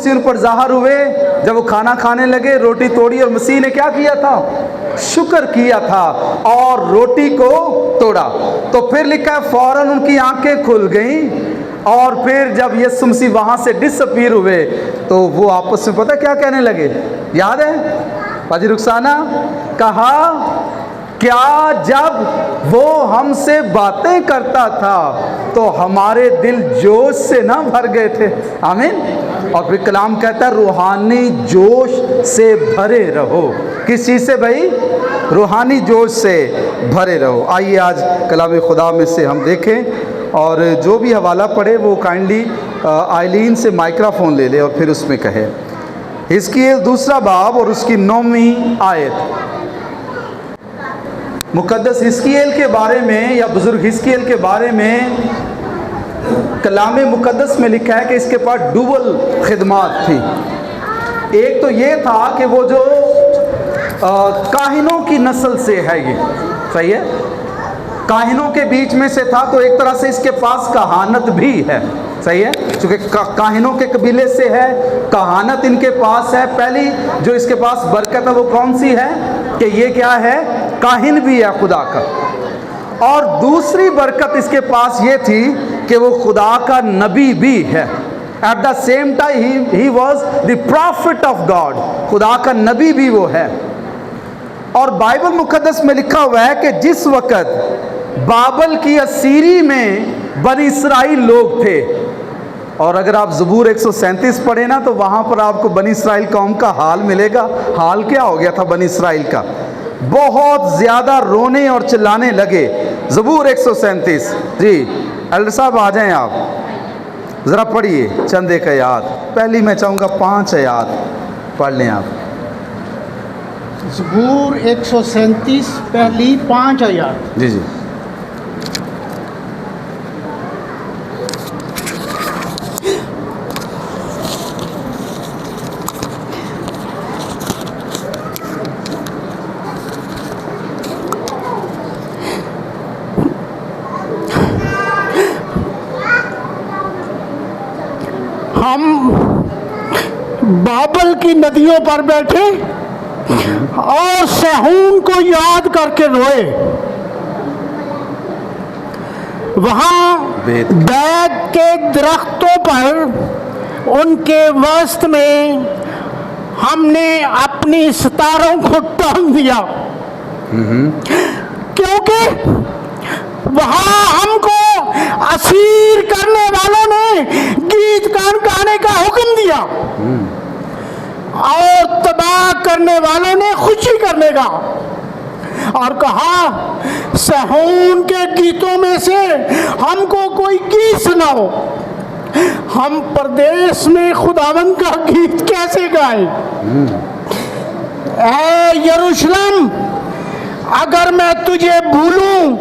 मसीह उन पर ज़ाहिर हुए। जब वो खाना खाने लगे, रोटी तोड़ी और मसीह ने क्या किया था? शुक्र किया था और रोटी को तोड़ा। तो फिर लिखा है फौरन उनकी आंखें खुल गईं और फिर जब यीशु मसीह वहाँ से डिसअपीयर हुए तो वो आपस में पता क्या कहने लगे? याद है पाजी रुखसाना? कहा क्या जब वो हमसे बातें करता था तो हमारे दिल जोश से ना भर गए थे। आमीन। और फिर कलाम कहता है रूहानी जोश से भरे रहो। किस चीज़ से भाई? रूहानी जोश से भरे रहो। आइए आज कलाम खुदा में से हम देखें और जो भी हवाला पढ़े वो काइंडली आइलीन से माइक्रोफोन ले ले और फिर उसमें कहे। हिजकिय्येल 2 बाब और उसकी 9वीं आयत। मुकद्दस हिजकिय्येल के बारे में या बुजुर्ग हिजकिय्येल के बारे में कलाम मुकद्दस में लिखा है कि इसके पास डुबल खिदमात थी। एक तो ये था कि वो जो काहिनों की नस्ल से है, ये सही है, काहिनों के बीच में से था, तो एक तरह से इसके पास कहानत भी है। सही है, क्योंकि काहिनों के कबीले से है, कहानत इनके पास है। पहली जो इसके पास बरकत है वो कौन सी है? कि ये क्या है? काहिन भी है खुदा का। और दूसरी बरकत इसके पास ये थी कि वो खुदा का नबी भी है। At the same time he was the profit of God, खुदा का नबी भी वो है। और बाइबल मुकद्दस में लिखा हुआ है कि जिस वक़्त बाबल की असीरी में बनी इसराइल लोग थे, और अगर आप ज़बूर 137 पढ़े ना तो वहाँ पर आपको बनी इसराइल कौम का हाल मिलेगा। हाल क्या हो गया था बनी इसराइल का? बहुत ज़्यादा रोने और चिल्लाने लगे। ज़बूर 137 जी, एल्डर साहब आ जाएं आप, ज़रा पढ़िए चंद एक आयत। पहली मैं चाहूँगा 5 आयत पढ़ लें आप। ज़बूर 137 पहली 5 आयत। जी जी। हम बाबल की नदियों पर बैठे और सहून को याद करके रोए। वहाँ बैग के दरख्तों पर उनके वस्त में हमने अपनी सितारों को टांग दिया, क्योंकि वहाँ हमको असीर करने वालों ने गीत गान गाने का हुक्म दिया और तबाह करने वालों ने खुशी करने का, और कहा सहून के गीतों में से हमको कोई गीत सुनाओ। हम परदेश में खुदावंद का गीत कैसे गाएं? ऐ यरूशलेम, अगर मैं तुझे भूलूं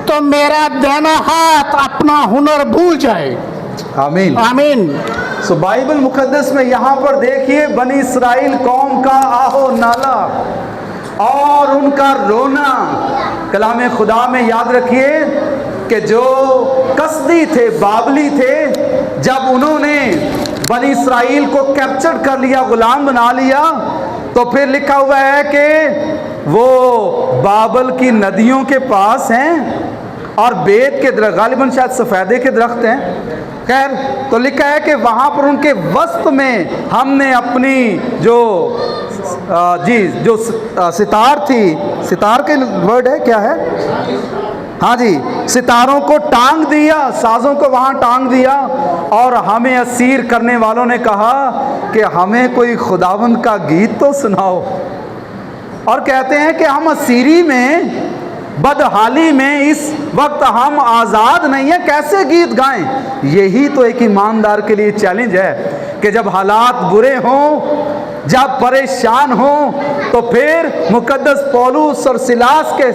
तो मेरा दाहिना हाथ अपना हुनर भूल जाए। आमीन आमीन। सो बाइबल मुकद्दस में यहाँ पर देखिए बनी इसराइल कौम का आहो नाला और उनका रोना। कलाम खुदा में याद रखिए कि जो कसदी थे, बाबली थे, जब उन्होंने बनी इसराइल को कैप्चर कर लिया, गुलाम बना लिया, तो फिर लिखा हुआ है कि वो बाबल की नदियों के पास हैं और बेत के दरख्त, गालिबन शायद सफ़ेदे के दरख्त हैं। खैर, तो लिखा है कि वहाँ पर उनके वस्त में हमने अपनी जो सितार थी, सितार के वर्ड है क्या है? हाँ जी, सितारों को टांग दिया, साजों को वहाँ टांग दिया। और हमें असीर करने वालों ने कहा कि हमें कोई खुदावंद का गीत तो सुनाओ। और कहते हैं कि हम असीरी में, बदहाली में इस वक्त हम आज़ाद नहीं है, कैसे गीत गाएं? यही तो एक ईमानदार के लिए चैलेंज है कि जब हालात बुरे हों, जब परेशान हों, तो फिर मुकद्दस पौलुस और सिलास के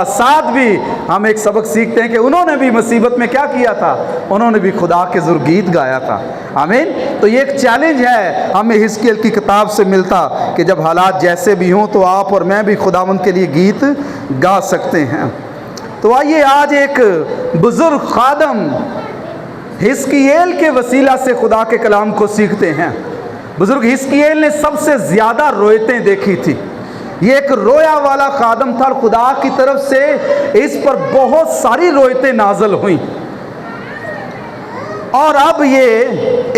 साथ भी हम एक सबक सीखते हैं कि उन्होंने भी मुसीबत में क्या किया था? उन्होंने भी खुदा के ज़रूर गीत गाया था। आमीन। तो ये एक चैलेंज है हमें हिजकिय्येल की किताब से मिलता कि जब हालात जैसे भी हों तो आप और मैं भी खुदावंद के लिए गीत गा सकते हैं। तो आइए आज एक बुजुर्ग खादम हिजकिय्येल के वसीला से खुदा के कलाम को सीखते हैं। बुजुर्ग हिजकिय्येल ने सबसे ज़्यादा रोयतें देखी थी। ये एक रोया वाला खादम था और खुदा की तरफ से इस पर बहुत सारी रोयतें नाजल हुई। और अब ये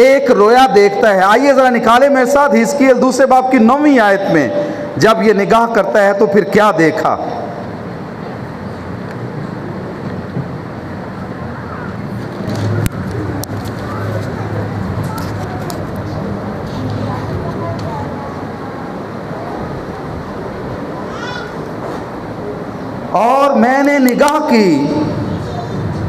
एक रोया देखता है। आइए ज़रा निकाले मेरे साथ हिजकिय्येल दूसरे बाब की 9वीं आयत में। जब ये निगाह करता है तो फिर क्या देखा। और मैंने निगाह की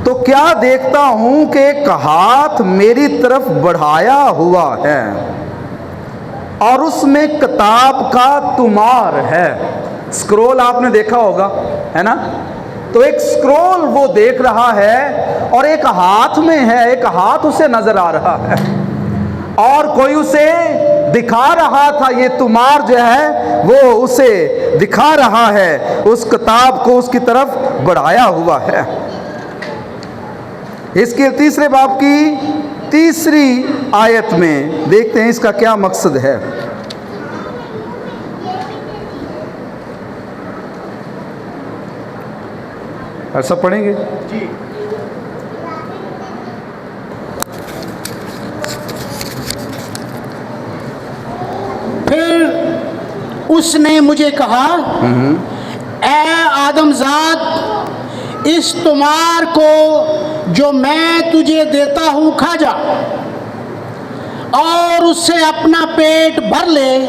तो क्या देखता हूं कि एक हाथ मेरी तरफ बढ़ाया हुआ है और उसमें किताब का तुमार है। स्क्रोल आपने देखा होगा, है ना। तो एक स्क्रोल वो देख रहा है और एक हाथ में है, एक हाथ उसे नजर आ रहा है और कोई उसे दिखा रहा था। ये तुमार जो है वो उसे दिखा रहा है, उस किताब को उसकी तरफ बढ़ाया हुआ है। इसके तीसरे बाब की 3री आयत में देखते हैं इसका क्या मकसद है। सब पढ़ेंगे जी। फिर उसने मुझे कहा, ऐ आदमजाद, इस तुमार को जो मैं तुझे देता हूं खा जा और उससे अपना पेट भर ले।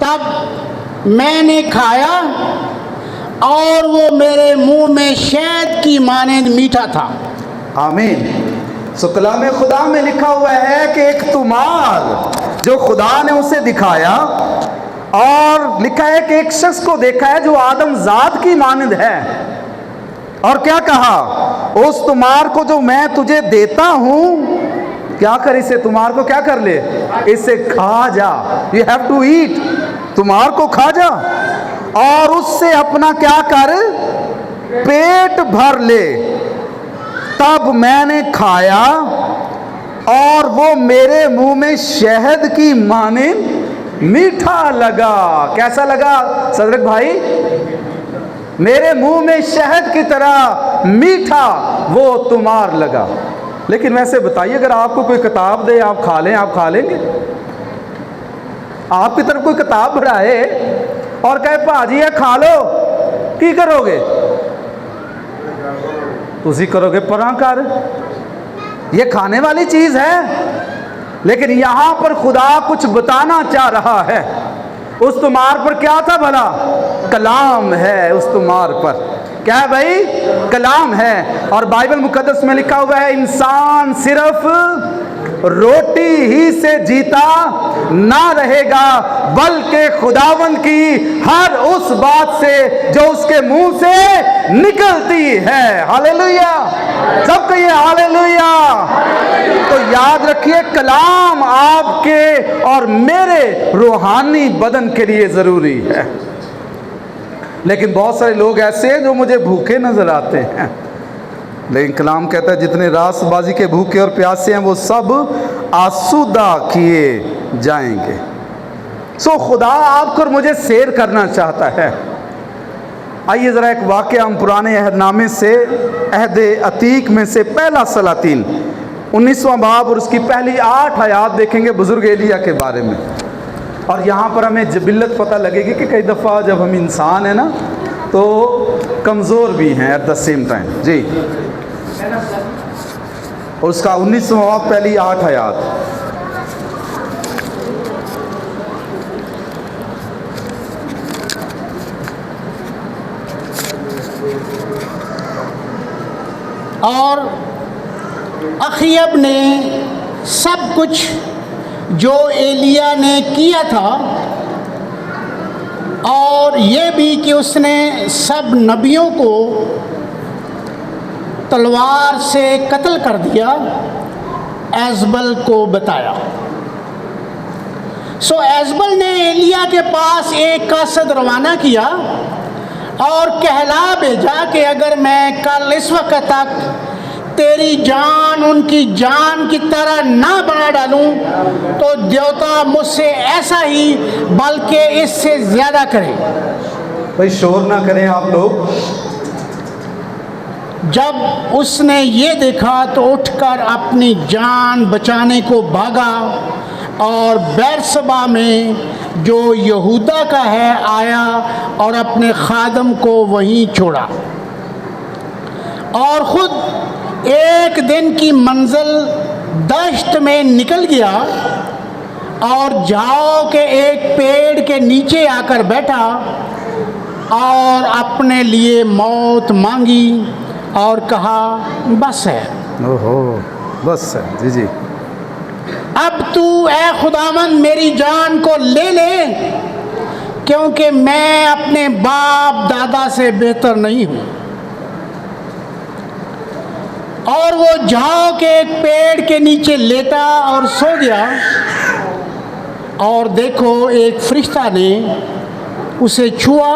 तब मैंने खाया और वो मेरे मुंह में शहद की मानंद मीठा था। आमीन। सो कलाम खुदा में लिखा हुआ है कि एक तुमार जो खुदा ने उसे दिखाया, और लिखा है कि एक शख्स को देखा है जो आदमजाद की मानंद है। और क्या कहा, उस तुमार को जो मैं तुझे देता हूं, क्या कर इसे, तुमार को क्या कर ले, इसे खा जा। यू हैव टू ईट, तुमार को खा जा और उससे अपना क्या कर, पेट भर ले। तब मैंने खाया और वो मेरे मुंह में शहद की मानंद मीठा लगा। कैसा लगा सदरक भाई? मेरे मुंह में शहद की तरह मीठा वो तुमार लगा। लेकिन वैसे बताइए, अगर आपको कोई किताब दे आप खा लें, आप खा लेंगे? आपकी तरफ कोई किताब बढ़ाए और कहे भाजी है खा लो, की करोगे? तुसी करोगे परा कर, ये खाने वाली चीज है। लेकिन यहां पर खुदा कुछ बताना चाह रहा है। उस तुमार पर क्या था भला? कलाम है उस तुमार पर। क्या है भाई? कलाम है। और बाइबल मुकद्दस में लिखा हुआ है, इंसान सिर्फ रोटी ही से जीता ना रहेगा, बल्कि खुदावंद की हर उस बात से जो उसके मुंह से निकलती है। हालेलुया, सब कहिए हालेलुया। तो याद रखिए, कलाम आपके और मेरे रूहानी बदन के लिए जरूरी है। लेकिन बहुत सारे लोग ऐसे हैं जो मुझे भूखे नजर आते हैं, लेकिन कलाम कहता है जितने रासबाजी के भूखे और प्यासे हैं वो सब आसूदा किए जाएंगे। सो खुदा आपको और मुझे सैर करना चाहता है। आइए ज़रा एक वाक़या हम पुराने अहदनामे से, अहद अतीक में से पहला सलातीन 19वां बाब और उसकी पहली 8 आयात देखेंगे बुज़ुर्ग एलिया के बारे में। और यहाँ पर हमें जबिल्लत पता लगेगी कि कई दफ़ा जब हम इंसान हैं ना तो कमज़ोर भी हैं एट द सेम टाइम जी। और उसका 19वां बाब पहली 8 आयात। और अखयब ने सब कुछ जो एलिया ने किया था, और ये भी कि उसने सब नबियों को तलवार से कत्ल कर दिया, एजबल को बताया। सो एजबल ने एलिया के पास एक कसद रवाना किया और कहला भेजा कि अगर मैं कल इस वक्त तक तेरी जान उनकी जान की तरह ना बना डालूं तो देवता मुझसे ऐसा ही बल्कि इससे ज्यादा करे। भाई शोर ना करें आप लोग। जब उसने ये देखा तो उठकर अपनी जान बचाने को भागा और बैरसबा में जो यहूदा का है आया और अपने खादम को वहीं छोड़ा और ख़ुद एक दिन की मंजिल दश्त में निकल गया और झाओ के एक पेड़ के नीचे आकर बैठा और अपने लिए मौत मांगी और कहा बस है। ओहो, बस है। जी जी। अब तू ए खुदावंद मेरी जान को ले ले, क्योंकि मैं अपने बाप दादा से बेहतर नहीं हूँ। और वो झाओ के एक पेड़ के नीचे लेटा और सो गया। और देखो एक फरिश्ता ने उसे छुआ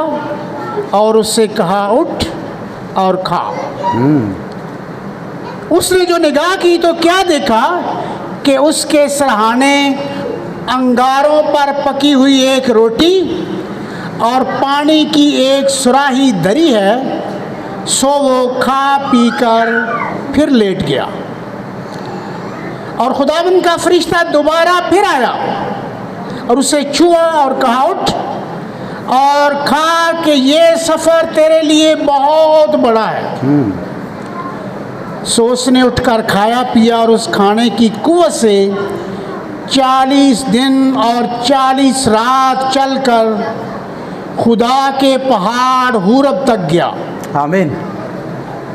और उससे कहा उठ और खा। उसने जो निगाह की तो क्या देखा कि उसके सरहाने अंगारों पर पकी हुई एक रोटी और पानी की एक सुराही धरी है। सो वो खा पी कर फिर लेट गया। और खुदावंद का फरिश्ता दोबारा फिर आया और उसे छुआ और कहा उठ और खा कि ये सफ़र तेरे लिए बहुत बड़ा है। सो उसने उठकर खाया पिया और उस खाने की कुव्वत से 40 दिन और 40 रात चलकर खुदा के पहाड़ हुरब तक गया। आमीन।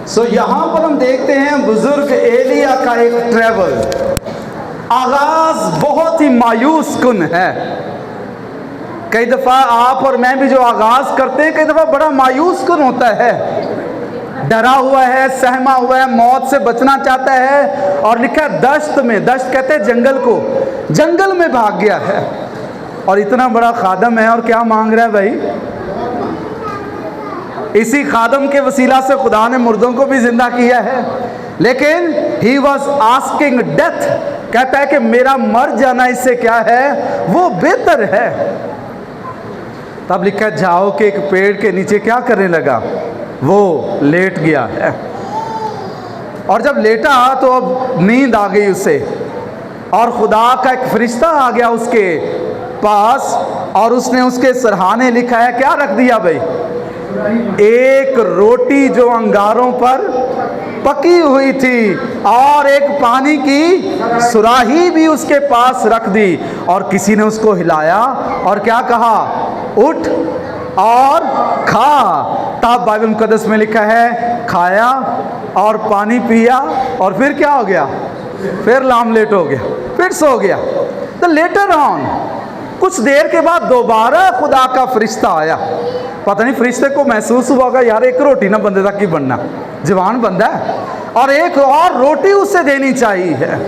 सो यहाँ पर हम देखते हैं बुजुर्ग एलिया का एक ट्रैवल। आगाज बहुत ही मायूस कुन है। कई दफ़ा आप और मैं भी जो आगाज करते हैं कई दफ़ा बड़ा मायूस कुन होता है। डरा हुआ है, सहमा हुआ है, मौत से बचना चाहता है। और लिखा है दश्त में, दश्त कहते हैं जंगल को, जंगल में भाग गया है। और इतना बड़ा खादम है और क्या मांग रहा है भाई? इसी खादम के वसीला से खुदा ने मुर्दों को भी जिंदा किया है। लेकिन ही वॉज आस्किंग डेथ, कहता है कि मेरा मर जाना इससे क्या है, वो बेहतर है। तब लिखा है झाओ के एक पेड़ के नीचे क्या करने लगा, वो लेट गया है। और जब लेटा तो अब नींद आ गई उसे, और खुदा का एक फरिश्ता आ गया उसके पास और उसने उसके सरहाने लिखा है क्या रख दिया भाई, एक रोटी जो अंगारों पर पकी हुई थी और एक पानी की सुराही भी उसके पास रख दी। और किसी ने उसको हिलाया और क्या कहा, उठ और खा। तब बाइबल मुकद्दस में लिखा है खाया और पानी पिया और फिर क्या हो गया, फिर लामलेट हो गया, फिर सो गया। तो लेटर ऑन कुछ देर के बाद दोबारा खुदा का फरिश्ता आया। पता नहीं फरिश्ते को महसूस हुआ होगा यार एक रोटी ना बंदे तक की बनना, जवान बंदा है और एक और रोटी उसे देनी चाहिए है।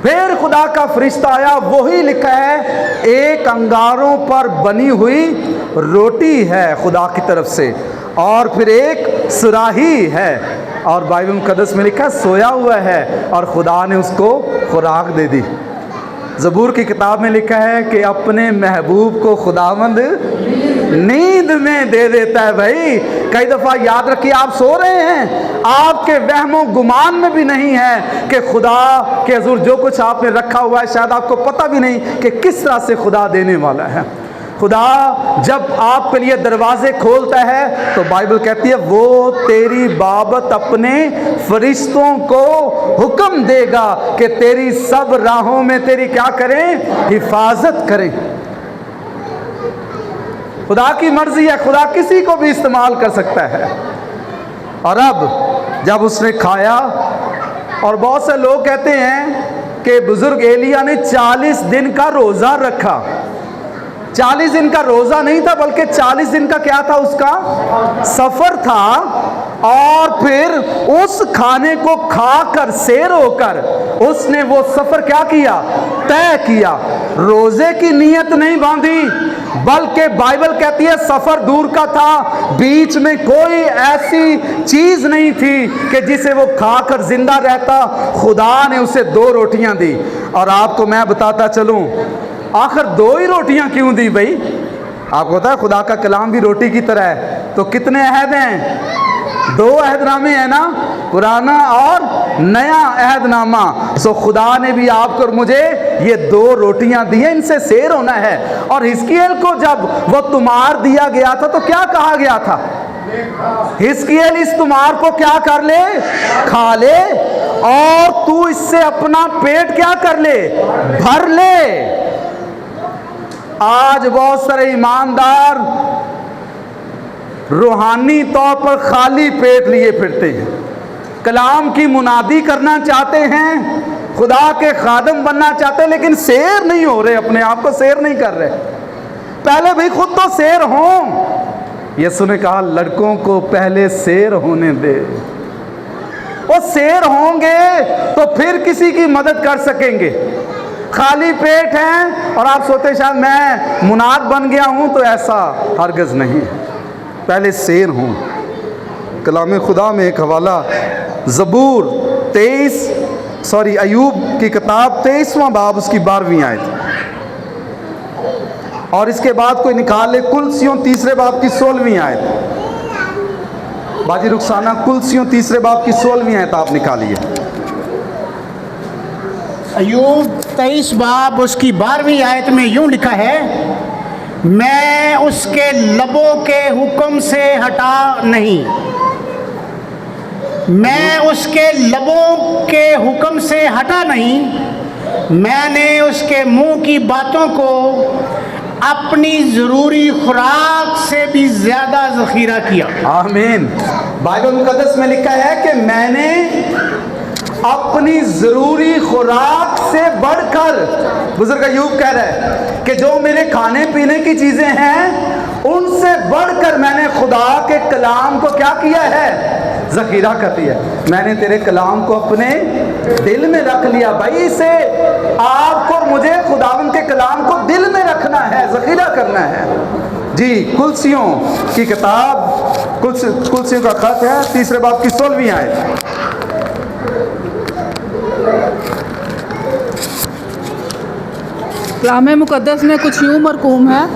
फिर खुदा का फरिश्ता आया, वही लिखा है एक अंगारों पर बनी हुई रोटी है खुदा की तरफ से और फिर एक सुराही है। और बाइबल मुकद्दस में लिखा सोया हुआ है और खुदा ने उसको खुराक दे दी। ज़बूर की किताब में लिखा है कि अपने महबूब को खुदावंद नींद में दे देता है। भाई कई दफ़ा याद रखिए, आप सो रहे हैं, आपके वहमो गुमान में भी नहीं है कि खुदा के हुज़ूर जो कुछ आपने रखा हुआ है शायद आपको पता भी नहीं कि किस तरह से खुदा देने वाला है। खुदा जब आपके लिए दरवाजे खोलता है तो बाइबल कहती है वो तेरी बाबत अपने फरिश्तों को हुक्म देगा कि तेरी सब राहों में तेरी क्या करें, हिफाजत करें। खुदा की मर्जी है, खुदा किसी को भी इस्तेमाल कर सकता है। और अब जब उसने खाया, और बहुत से लोग कहते हैं कि बुजुर्ग एलिया ने 40 दिन का रोज़ा रखा। 40 दिन का रोज़ा नहीं था बल्कि 40 दिन का क्या था, उसका सफ़र था। और फिर उस खाने को खाकर सैर होकर उसने वो सफ़र क्या किया, तय किया। रोज़े की नीयत नहीं बांधी, बल्कि बाइबल कहती है सफर दूर का था, बीच में कोई ऐसी चीज नहीं थी कि जिसे वो खाकर जिंदा रहता। खुदा ने उसे 2 रोटियां दी। और आपको मैं बताता चलूं, आखिर 2 ही रोटियां क्यों दी भाई? आपको पता है खुदा का कलाम भी रोटी की तरह है। तो कितने अहद हैं? 2 अहदनामे है ना, पुराना और नया अहदनामा। सो खुदा ने भी आपको और मुझे ये 2 रोटियां दी हैं, इनसे शेर होना है। और हिजकिय्येल को जब वो तुमार दिया गया था तो क्या कहा गया था? हिजकिय्येल इस तुमार को क्या कर ले? खा ले, और तू इससे अपना पेट क्या कर ले? भर ले। आज बहुत सारे ईमानदार रूहानी तौर पर खाली पेट लिए फिरते हैं, कलाम की मुनादी करना चाहते हैं, खुदा के खादम बनना चाहते हैं, लेकिन शेर नहीं हो रहे, अपने आप को शेर नहीं कर रहे। पहले भाई खुद तो शेर हों। यीशु ने कहा लड़कों को पहले शेर होने दे। वो शेर होंगे तो फिर किसी की मदद कर सकेंगे। खाली पेट हैं और आप सोचते शायद मैं मुनाद बन गया हूं, तो ऐसा हरगिज़ नहीं है। पहले शेर हूं। कलाम खुदा में एक हवाला ज़बूर 23 अयूब की किताब 23वां बाब उसकी 12वीं आयत, और इसके बाद कोई निकाल ले कुलसियों 3 बाब की 16वीं आयत। बाजी रुखसाना कुलसियों 3 बाब की 16वीं आयत आप निकालिए। अयूब 23 बाब उसकी 12वीं आयत में यूं लिखा है, मैं उसके लबों के हुक्म से हटा नहीं, मैं उसके लबों के हुक्म से हटा नहीं, मैंने उसके मुंह की बातों को अपनी ज़रूरी खुराक से भी ज़्यादा ज़ख़ीरा किया। आमीन। बाइबल मुक़द्दस में लिखा है कि मैंने अपनी ज़रूरी खुराक से बढ़कर, बुजुर्ग अयूब कह रहा है कि जो मेरे खाने पीने की चीज़ें हैं उनसे बढ़कर मैंने खुदा के कलाम को क्या किया है? ज़ख़ीरा कर दिया। मैंने तेरे कलाम को अपने दिल में रख लिया। भाई इसे आपको और मुझे खुदावंद के कलाम को दिल में रखना है, ज़ख़ीरा करना है। जी, कुलसियों की किताब, कुलसियों का खत है 3 बाब की 16वीं आयत। कलाम मुक़द्दस में कुछ यूं मरकूम है।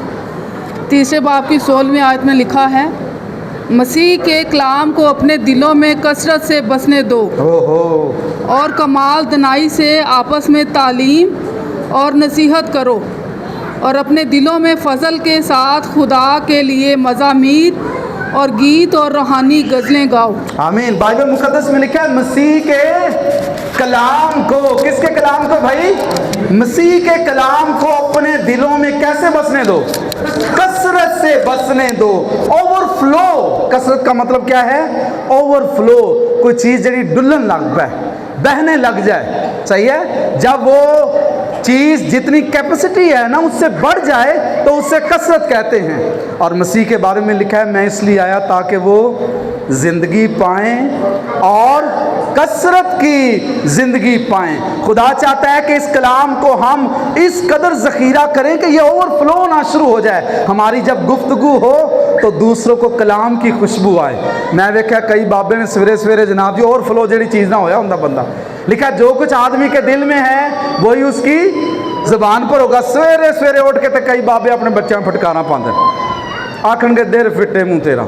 3 बाब की 16वीं आयत में लिखा है, मसीह के कलाम को अपने दिलों में कसरत से बसने दो और कमाल दनाई से आपस में तालीम और नसीहत करो, और अपने दिलों में फजल के साथ खुदा के लिए मज़ामीर और गीत और रूहानी गज़लें गाओ। आमीन। बाइबल मुक़द्दस में लिखा है मसीह के कलाम को, किसके कलाम को भाई? मसीह के कलाम को अपने दिलों में कैसे बसने दो? कसरत से बसने दो। ओवरफ्लो, कसरत का मतलब क्या है? ओवरफ्लो, कोई चीज़ जड़ी डुलन लग पाए, बहने लग जाए, सही है। जब वो चीज़ जितनी कैपेसिटी है ना उससे बढ़ जाए तो उससे कसरत कहते हैं। और मसीह के बारे में लिखा है, मैं इसलिए आया ताकि वो ज़िंदगी पाएं और कसरत की ज़िंदगी पाएं। खुदा चाहता है कि इस कलाम को हम इस कदर ज़ख़ीरा करें कि ये ओवरफ्लो होना शुरू हो जाए। हमारी जब गुफ्तगू हो तो दूसरों को कलाम की खुशबू आए। मैं देखा कई बाबे ने सवेरे सवेरे जनाब जी ओवरफ्लो जड़ी चीज़ ना होया होंदा बंदा, लिखा जो कुछ आदमी के दिल में है वही उसकी ज़बान पर होगा। सवेरे सवेरे उठ के तो कई बाबे अपने बच्चों फटकारा पाते, आखन के देर फिटे मुँह तेरा,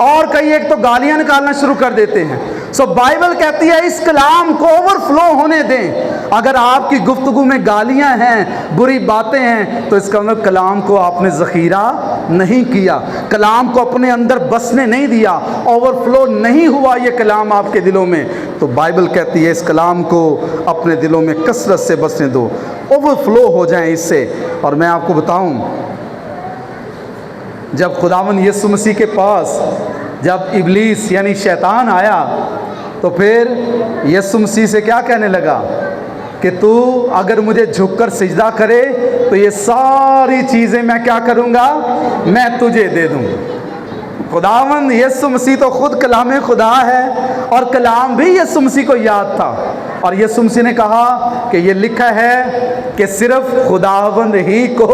और कई एक तो गालियां निकालना शुरू कर देते हैं। सो बाइबल कहती है इस कलाम को ओवरफ्लो होने दें। अगर आपकी गुफ्तगू में गालियां हैं, बुरी बातें हैं, तो इसका मतलब कलाम को आपने ज़ख़ीरा नहीं किया, कलाम को अपने अंदर बसने नहीं दिया, ओवरफ्लो नहीं हुआ ये कलाम आपके दिलों में। तो बाइबल कहती है इस कलाम को अपने दिलों में कसरत से बसने दो, ओवरफ्लो हो जाएं इससे। और मैं आपको बताऊं, जब खुदावंद यीशु मसीह के पास जब इब्लीस यानी शैतान आया तो फिर यीशु मसीह से क्या कहने लगा कि तू अगर मुझे झुककर सिजदा करे तो ये सारी चीज़ें मैं क्या करूँगा? मैं तुझे दे दूँगा। खुदावंद यीशु मसीह तो खुद कलाम खुदा है और कलाम भी यीशु मसीह को याद था। और यीशु मसीह ने कहा कि ये लिखा है कि सिर्फ खुदावंद ही को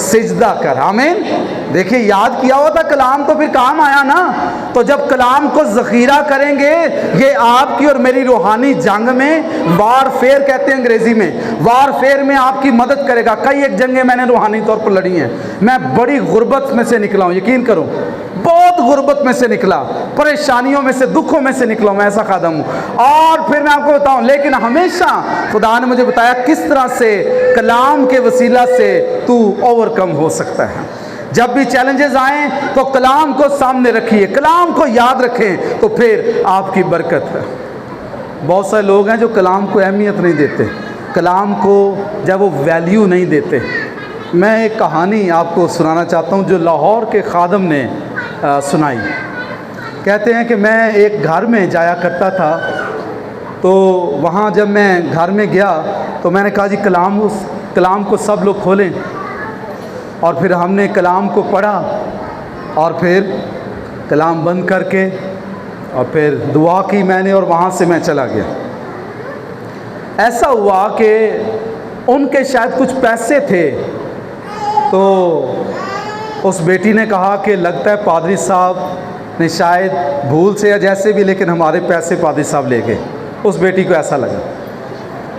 सिजदा कर। आमीन। देखिए याद किया हुआ था कलाम तो फिर काम आया ना। तो जब कलाम को ज़ख़ीरा करेंगे, ये आपकी और मेरी रूहानी जंग में, वारफेयर कहते हैं अंग्रेज़ी में, वारफेयर में आपकी मदद करेगा। कई एक जंगें मैंने रूहानी तौर पर लड़ी हैं। मैं बड़ी गुर्बत में से निकला हूँ, यकीन करो, बहुत गुर्बत में से निकला, परेशानियों में से, दुखों में से निकला हूँ, मैं ऐसा खादम हूँ। और फिर मैं आपको बताऊँ, लेकिन हमेशा खुदा ने मुझे बताया किस तरह से कलाम के वसीला से तू ओवरकम हो सकता है। जब भी चैलेंजेस आएँ तो कलाम को सामने रखिए, कलाम को याद रखें, तो फिर आपकी बरकत है। बहुत सारे लोग हैं जो कलाम को अहमियत नहीं देते, कलाम को जब वो वैल्यू नहीं देते। मैं एक कहानी आपको सुनाना चाहता हूँ जो लाहौर के खादम ने सुनाई। कहते हैं कि मैं एक घर में जाया करता था, तो वहाँ जब मैं घर में गया तो मैंने कहा जी कलाम को सब लोग खोलें, और फिर हमने कलाम को पढ़ा और फिर कलाम बंद करके और फिर दुआ की मैंने, और वहाँ से मैं चला गया। ऐसा हुआ कि उनके शायद कुछ पैसे थे, तो उस बेटी ने कहा कि लगता है पादरी साहब ने शायद भूल से या जैसे भी, लेकिन हमारे पैसे पादरी साहब ले गए। उस बेटी को ऐसा लगा।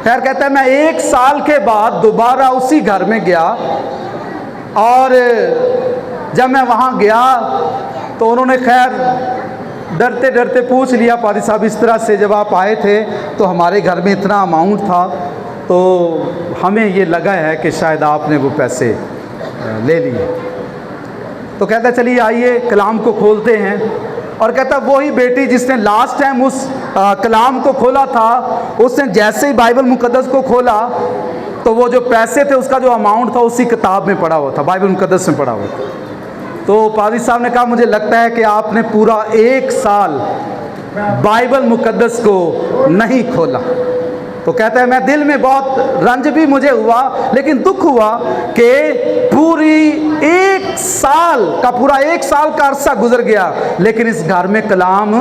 खैर कहता है मैं 1 साल के बाद दोबारा उसी घर में गया, और जब मैं वहाँ गया तो उन्होंने खैर डरते डरते पूछ लिया, पादरी साहब इस तरह से जब आप आए थे तो हमारे घर में इतना अमाउंट था, तो हमें ये लगा है कि शायद आपने वो पैसे ले लिए। तो कहता चलिए आइए कलाम को खोलते हैं। और कहता वही बेटी जिसने लास्ट टाइम उस कलाम को खोला था, उसने जैसे ही बाइबल मुकद्दस को खोला तो वो जो पैसे थे उसका जो अमाउंट था उसी किताब में पढ़ा हुआ था, बाइबल मुकद्दस में पढ़ा हुआ था। तो पादरी साहब ने कहा मुझे लगता है कि आपने पूरा 1 साल बाइबल मुकद्दस को नहीं खोला। तो कहता है मैं दिल में बहुत रंज भी मुझे हुआ, लेकिन दुख हुआ कि पूरी 1 साल का अरसा गुजर गया, लेकिन इस घर में कलाम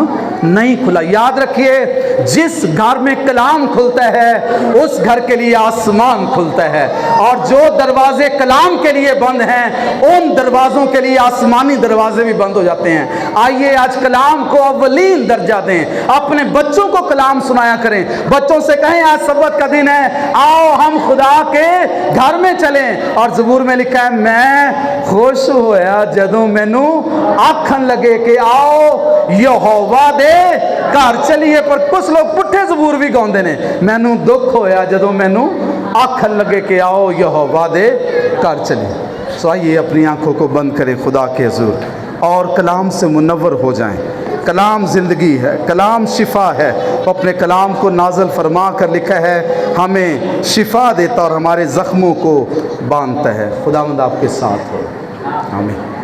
नहीं खुला। याद रखिए, जिस घर में कलाम खुलता है उस घर के लिए आसमान खुलता है, और जो दरवाजे कलाम के लिए बंद हैं उन दरवाज़ों के लिए आसमानी दरवाजे भी बंद हो जाते हैं। आइए आज कलाम को अव्वलीन दर्जा दें, अपने बच्चों को कलाम सुनाया करें, बच्चों से कहें आज सब्बत का दिन है, आओ हम खुदा के घर में चलें। और ज़बूर में लिखा है मैं खुश होया जदों मैनू आखन लगे कि आओ यहोवा दे घर चलिए। पर कुछ लोग पुट्ठे ज़बूर भी गाउंदे ने, मैनू दुख होया जदों मैनू आखन लगे कि आओ यहोवा दे घर चलिए। सो आइए अपनी आंखों को बंद करें खुदा के हुज़ूर और कलाम से मुनव्वर हो जाएं। कलाम ज़िंदगी है, कलाम शिफा है। तो अपने कलाम को नाज़िल फरमा कर लिखा है हमें शिफा देता और हमारे ज़ख्मों को बांधता है। खुदावंद आपके साथ हो। आमीन।